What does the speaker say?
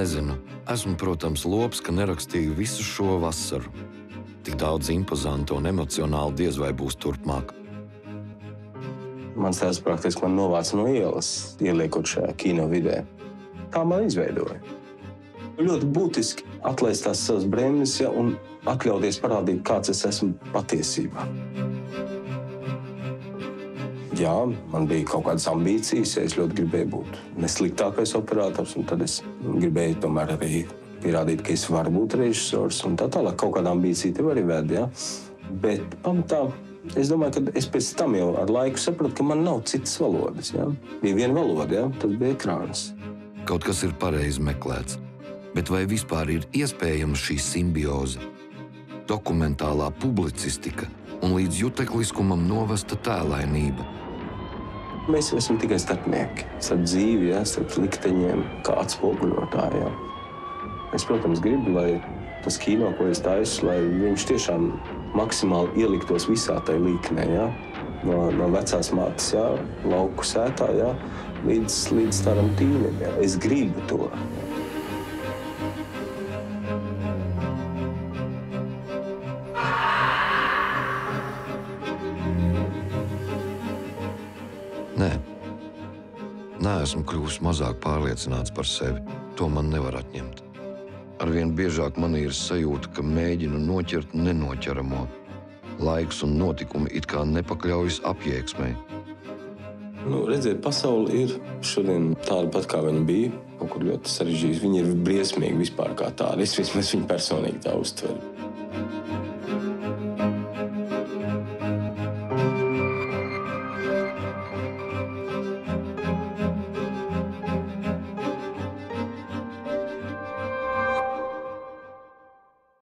Nezinu. Esmu, protams, lops, ka nerakstīju visu šo vasaru. Tik daudz impozantu un emocionāli diez vai būs turpmāk. Mans tēvs praktiski man novāca no ielas, ieliekot šajā kino vidē. Tā man izveidoja. Ļoti būtiski atlaist tās savas bremzes, ja, un atļauties parādīt, kāds es esmu patiesībā. Jā, man bija kaut kādas ambīcijas, ja es ļoti gribēju būt nesliktākais operators, un tad es gribēju tomēr arī pierādīt, ka es varu būt režisors, un tā tālāk kaut kāda ambīcija tev arī ved, ja. Bet pamatā es domāju, ka es pēc tam jau ar laiku sapratu, ka man nav citas valodas, ja. Bija viena valoda, ja, tas bija ekrāns. Kaut kas ir pareizi meklēts, bet vai vispār ir iespējama šī simbioze? Dokumentālā publicistika un līdz jutekliskumam novesta tēlainība. Mēs esam tikai starpnieki, starp dzīvi, ja, starp likteņiem, kā atspoguļotāji. Ja. Es, protams, gribu, lai tas kino, ko es taisu, lai viņš tiešām maksimāli ieliktos visā tai līknē. Ja. No vecās mātes, ja, lauku sētā, ja, līdz tādam tīnim. Ja. Es gribu to. Neesmu kļuvis mazāk pārliecināts par sevi. To man nevar atņemt. Arvien biežāk man ir sajūta, ka mēģinu noķert nenoķeramo. Laiks un notikumi it kā nepakļaujas apjēgsmei. Redziet, pasaule ir šodien tāda pat, kā viņa bija. Kaut kur ļoti sarežģīta. Viņa ir briesmīga vispār kā tāda. Es vismaz viņu personīgi tā uztveru.